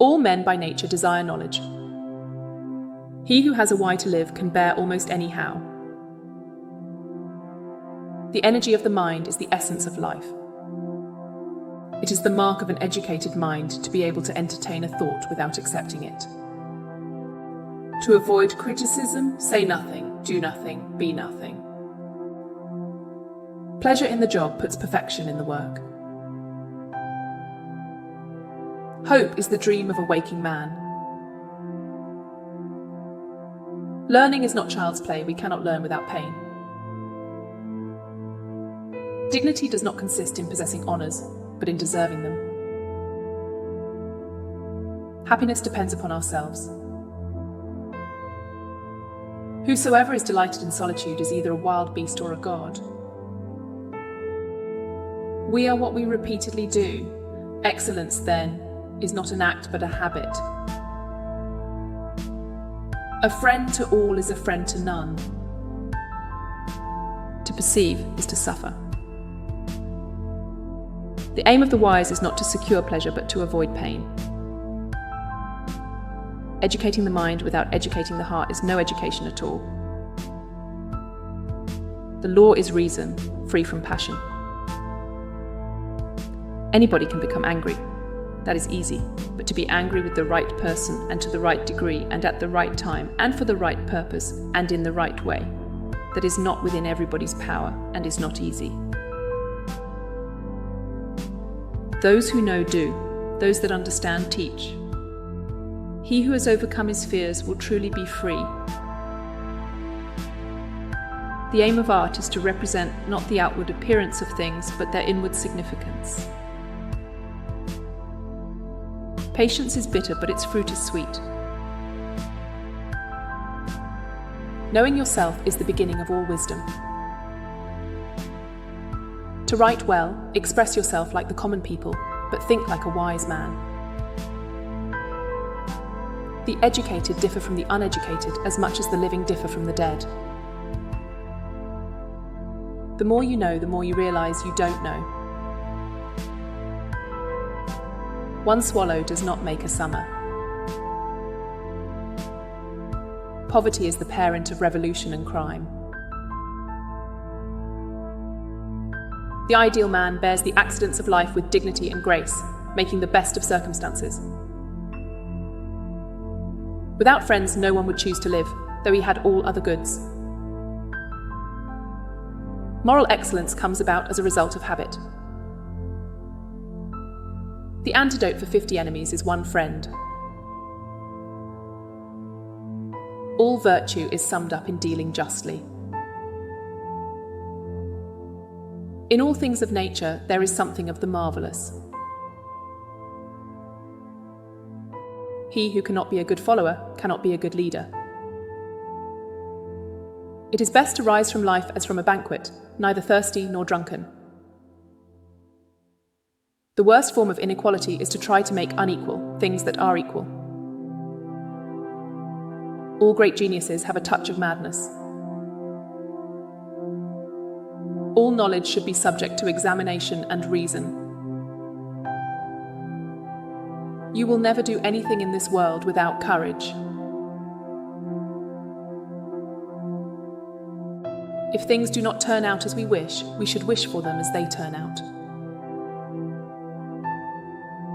All men by nature desire knowledge. He who has a why to live can bear almost any how. The energy of the mind is the essence of life. It is the mark of an educated mind to be able to entertain a thought without accepting it. To avoid criticism, say nothing, do nothing, be nothing. Pleasure in the job puts perfection in the work. Hope is the dream of a waking man. Learning is not child's play. We cannot learn without pain. Dignity does not consist in possessing honours, but in deserving them. Happiness depends upon ourselves. Whosoever is delighted in solitude is either a wild beast or a god. We are what we repeatedly do. Excellence, then, is not an act but a habit. A friend to all is a friend to none. To perceive is to suffer. The aim of the wise is not to secure pleasure but to avoid pain. Educating the mind without educating the heart is no education at all. The law is reason, free from passion. Anybody can become angry. That is easy, but to be angry with the right person and to the right degree and at the right time and for the right purpose and in the right way, that is not within everybody's power and is not easy. Those who know do, those that understand teach. He who has overcome his fears will truly be free. The aim of art is to represent not the outward appearance of things, but their inward significance. Patience is bitter, but its fruit is sweet. Knowing yourself is the beginning of all wisdom. To write well, express yourself like the common people, but think like a wise man. The educated differ from the uneducated as much as the living differ from the dead. The more you know, the more you realize you don't know. One swallow does not make a summer. Poverty is the parent of revolution and crime. The ideal man bears the accidents of life with dignity and grace, making the best of circumstances. Without friends, no one would choose to live, though he had all other goods. Moral excellence comes about as a result of habit. The antidote for 50 enemies is one friend. All virtue is summed up in dealing justly. In all things of nature, there is something of the marvellous. He who cannot be a good follower cannot be a good leader. It is best to rise from life as from a banquet, neither thirsty nor drunken. The worst form of inequality is to try to make unequal things that are equal. All great geniuses have a touch of madness. All knowledge should be subject to examination and reason. You will never do anything in this world without courage. If things do not turn out as we wish, we should wish for them as they turn out.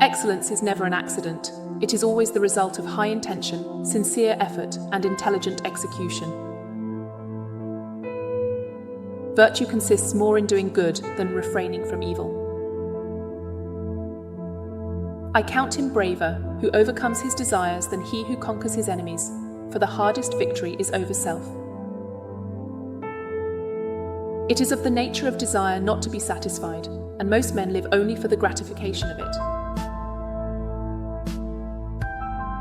Excellence is never an accident. It is always the result of high intention, sincere effort, and intelligent execution. Virtue consists more in doing good than refraining from evil. I count him braver who overcomes his desires than he who conquers his enemies, for the hardest victory is over self. It is of the nature of desire not to be satisfied, and most men live only for the gratification of it.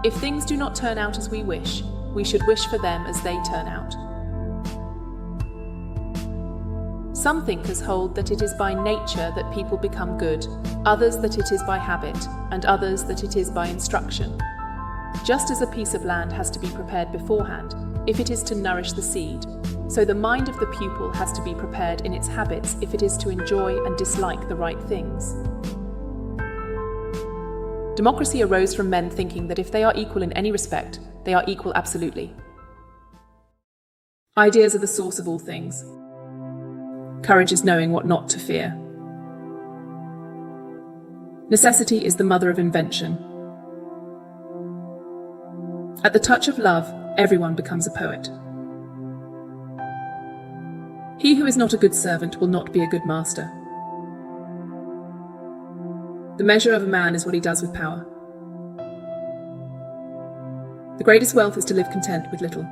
If things do not turn out as we wish, we should wish for them as they turn out. Some thinkers hold that it is by nature that people become good, others that it is by habit, and others that it is by instruction. Just as a piece of land has to be prepared beforehand, if it is to nourish the seed, so the mind of the pupil has to be prepared in its habits if it is to enjoy and dislike the right things. Democracy arose from men thinking that if they are equal in any respect, they are equal absolutely. Ideas are the source of all things. Courage is knowing what not to fear. Necessity is the mother of invention. At the touch of love, everyone becomes a poet. He who is not a good servant will not be a good master. The measure of a man is what he does with power. The greatest wealth is to live content with little.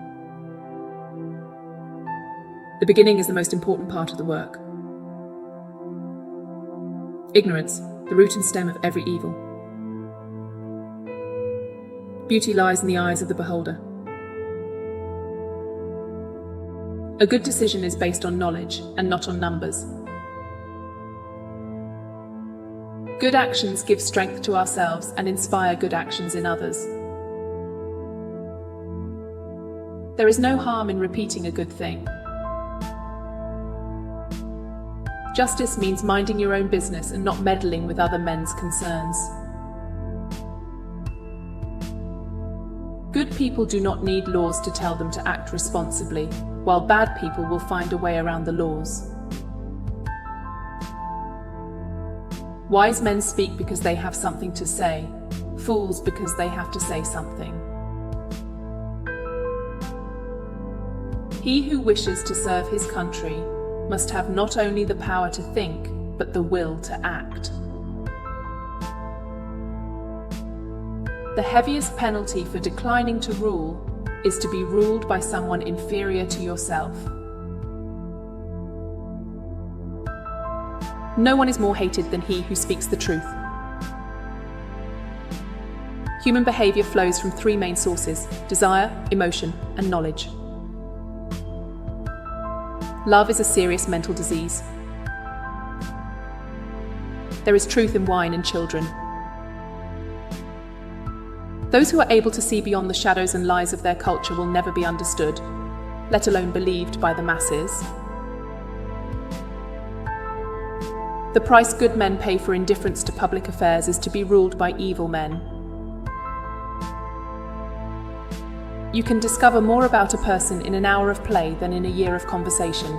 The beginning is the most important part of the work. Ignorance, the root and stem of every evil. Beauty lies in the eyes of the beholder. A good decision is based on knowledge and not on numbers. Good actions give strength to ourselves and inspire good actions in others. There is no harm in repeating a good thing. Justice means minding your own business and not meddling with other men's concerns. Good people do not need laws to tell them to act responsibly, while bad people will find a way around the laws. Wise men speak because they have something to say, fools because they have to say something. He who wishes to serve his country must have not only the power to think, but the will to act. The heaviest penalty for declining to rule is to be ruled by someone inferior to yourself. No one is more hated than he who speaks the truth. Human behavior flows from three main sources: desire, emotion, and knowledge. Love is a serious mental disease. There is truth in wine and children. Those who are able to see beyond the shadows and lies of their culture will never be understood, let alone believed by the masses. The price good men pay for indifference to public affairs is to be ruled by evil men. You can discover more about a person in an hour of play than in a year of conversation.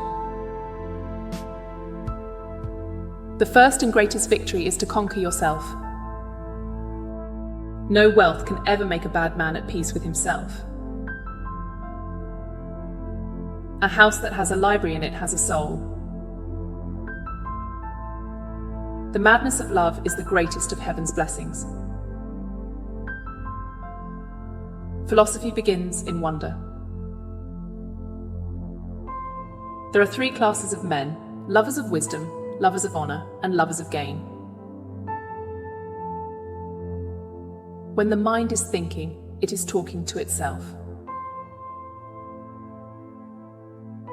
The first and greatest victory is to conquer yourself. No wealth can ever make a bad man at peace with himself. A house that has a library in it has a soul. The madness of love is the greatest of heaven's blessings. Philosophy begins in wonder. There are three classes of men: lovers of wisdom, lovers of honor, and lovers of gain. When the mind is thinking, it is talking to itself.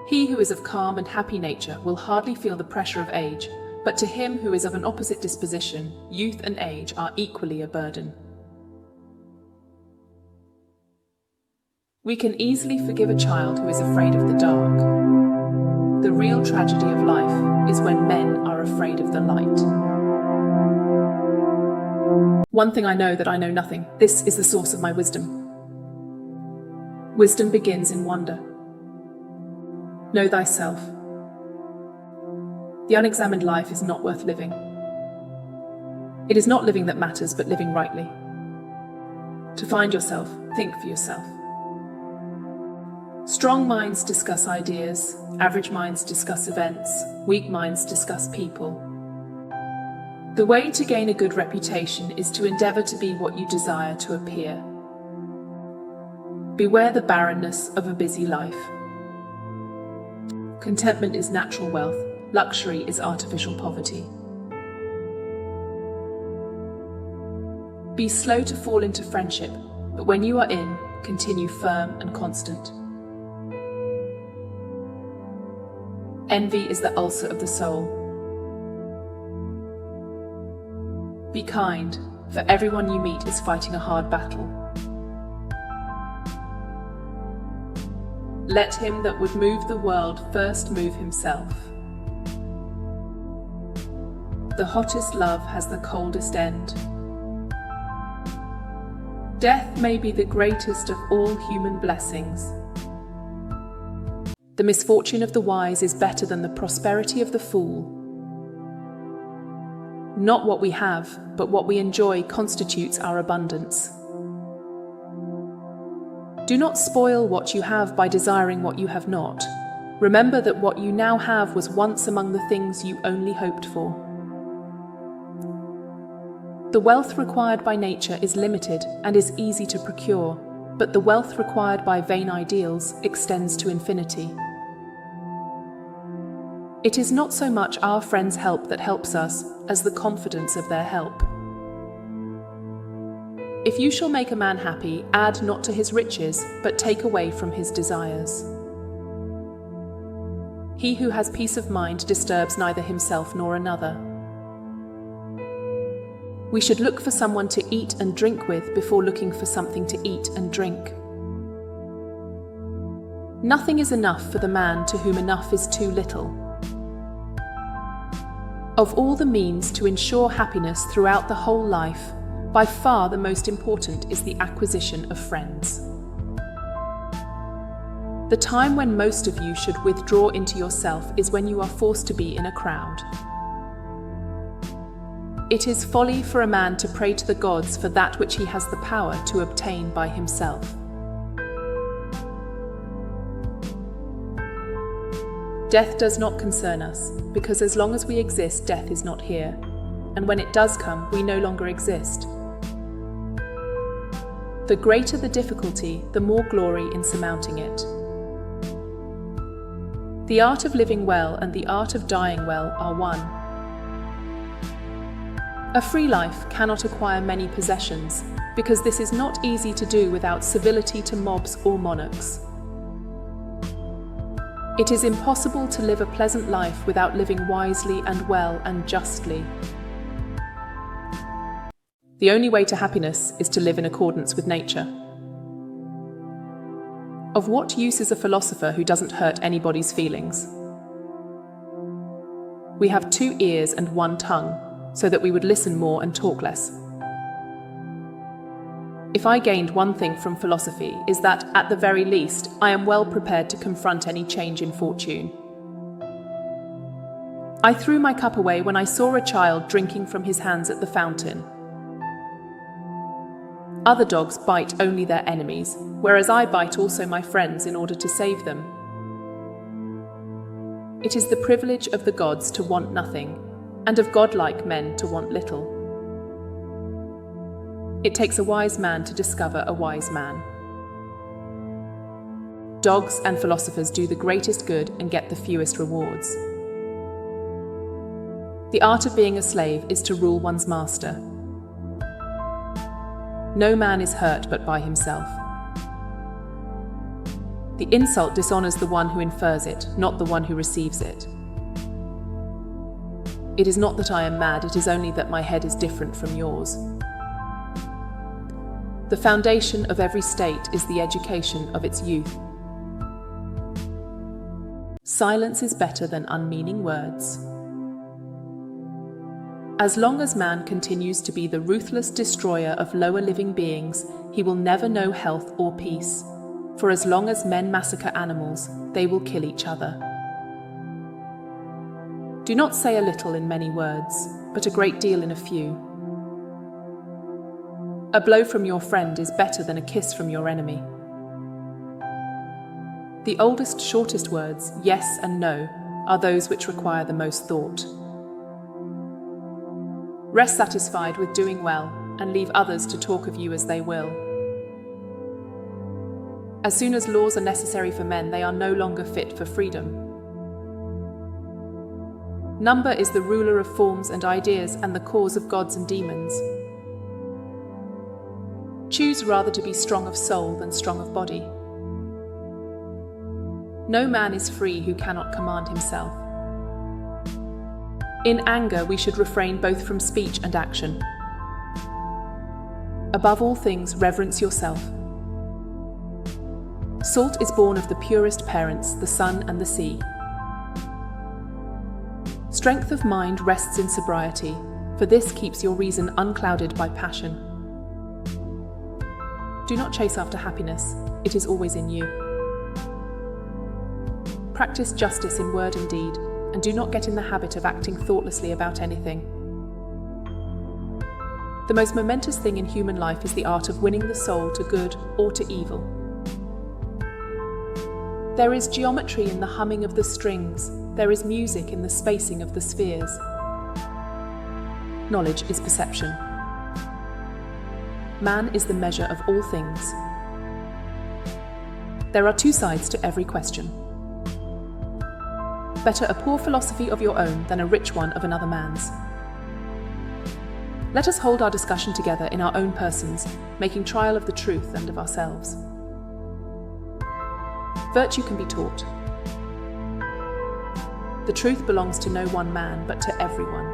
He who is of calm and happy nature will hardly feel the pressure of age, but to him who is of an opposite disposition, youth and age are equally a burden. We can easily forgive a child who is afraid of the dark. The real tragedy of life is when men are afraid of the light. One thing I know, that I know nothing. This is the source of my wisdom. Wisdom begins in wonder. Know thyself. The unexamined life is not worth living. It is not living that matters, but living rightly. To find yourself, think for yourself. Strong minds discuss ideas, average minds discuss events, weak minds discuss people. The way to gain a good reputation is to endeavor to be what you desire to appear. Beware the barrenness of a busy life. Contentment is natural wealth. Luxury is artificial poverty. Be slow to fall into friendship, but when you are in, continue firm and constant. Envy is the ulcer of the soul. Be kind, for everyone you meet is fighting a hard battle. Let him that would move the world first move himself. The hottest love has the coldest end. Death may be the greatest of all human blessings. The misfortune of the wise is better than the prosperity of the fool. Not what we have, but what we enjoy constitutes our abundance. Do not spoil what you have by desiring what you have not. Remember that what you now have was once among the things you only hoped for. The wealth required by nature is limited and is easy to procure, but the wealth required by vain ideals extends to infinity. It is not so much our friends' help that helps us as the confidence of their help. If you shall make a man happy, add not to his riches, but take away from his desires. He who has peace of mind disturbs neither himself nor another. We should look for someone to eat and drink with before looking for something to eat and drink. Nothing is enough for the man to whom enough is too little. Of all the means to ensure happiness throughout the whole life, by far the most important is the acquisition of friends. The time when most of you should withdraw into yourself is when you are forced to be in a crowd. It is folly for a man to pray to the gods for that which he has the power to obtain by himself. Death does not concern us, because as long as we exist, death is not here, and when it does come, we no longer exist. The greater the difficulty, the more glory in surmounting it. The art of living well and the art of dying well are one. A free life cannot acquire many possessions, because this is not easy to do without civility to mobs or monarchs. It is impossible to live a pleasant life without living wisely and well and justly. The only way to happiness is to live in accordance with nature. Of what use is a philosopher who doesn't hurt anybody's feelings? We have 2 ears and 1 tongue, so that we would listen more and talk less. If I gained one thing from philosophy, is that, at the very least, I am well prepared to confront any change in fortune. I threw my cup away when I saw a child drinking from his hands at the fountain. Other dogs bite only their enemies, whereas I bite also my friends in order to save them. It is the privilege of the gods to want nothing, and of godlike men to want little. It takes a wise man to discover a wise man. Dogs and philosophers do the greatest good and get the fewest rewards. The art of being a slave is to rule one's master. No man is hurt but by himself. The insult dishonors the one who infers it, not the one who receives it. It is not that I am mad, it is only that my head is different from yours. The foundation of every state is the education of its youth. Silence is better than unmeaning words. As long as man continues to be the ruthless destroyer of lower living beings, he will never know health or peace. For as long as men massacre animals, they will kill each other. Do not say a little in many words, but a great deal in a few. A blow from your friend is better than a kiss from your enemy. The oldest, shortest words, yes and no, are those which require the most thought. Rest satisfied with doing well, and leave others to talk of you as they will. As soon as laws are necessary for men, they are no longer fit for freedom. Number is the ruler of forms and ideas and the cause of gods and demons. Choose rather to be strong of soul than strong of body. No man is free who cannot command himself. In anger, we should refrain both from speech and action. Above all things, reverence yourself. Salt is born of the purest parents, the sun and the sea. Strength of mind rests in sobriety, for this keeps your reason unclouded by passion. Do not chase after happiness, it is always in you. Practice justice in word and deed, and do not get in the habit of acting thoughtlessly about anything. The most momentous thing in human life is the art of winning the soul to good or to evil. There is geometry in the humming of the strings, there is music in the spacing of the spheres. Knowledge is perception. Man is the measure of all things. There are two sides to every question. Better a poor philosophy of your own than a rich one of another man's. Let us hold our discussion together in our own persons, making trial of the truth and of ourselves. Virtue can be taught. The truth belongs to no one man, but to everyone.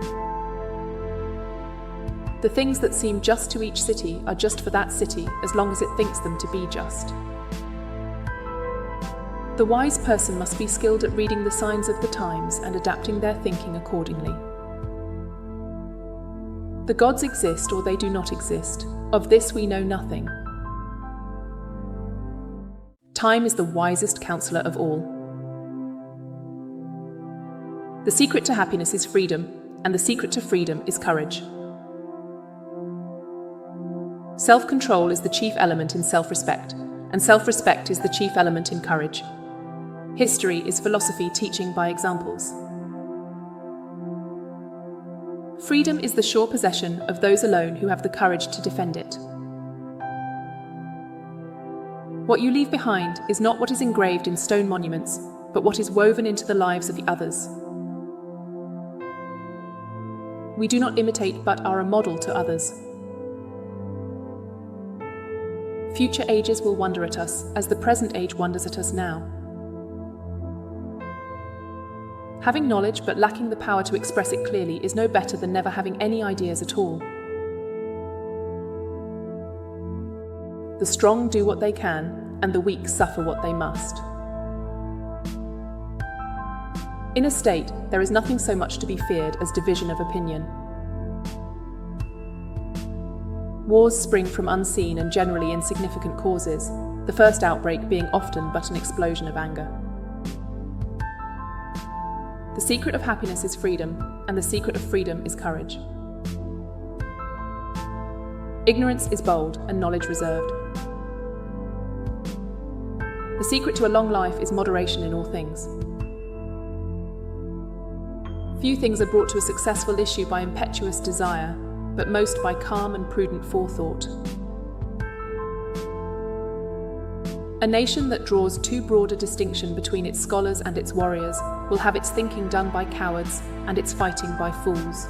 The things that seem just to each city are just for that city, as long as it thinks them to be just. The wise person must be skilled at reading the signs of the times and adapting their thinking accordingly. The gods exist or they do not exist. Of this we know nothing. Time is the wisest counselor of all. The secret to happiness is freedom, and the secret to freedom is courage. Self-control is the chief element in self-respect, and self-respect is the chief element in courage. History is philosophy teaching by examples. Freedom is the sure possession of those alone who have the courage to defend it. What you leave behind is not what is engraved in stone monuments, but what is woven into the lives of the others. We do not imitate, but are a model to others. Future ages will wonder at us, as the present age wonders at us now. Having knowledge but lacking the power to express it clearly is no better than never having any ideas at all. The strong do what they can, and the weak suffer what they must. In a state, there is nothing so much to be feared as division of opinion. Wars spring from unseen and generally insignificant causes, the first outbreak being often but an explosion of anger. The secret of happiness is freedom, and the secret of freedom is courage. Ignorance is bold, and knowledge reserved. The secret to a long life is moderation in all things. Few things are brought to a successful issue by impetuous desire, but most by calm and prudent forethought. A nation that draws too broad a distinction between its scholars and its warriors will have its thinking done by cowards and its fighting by fools.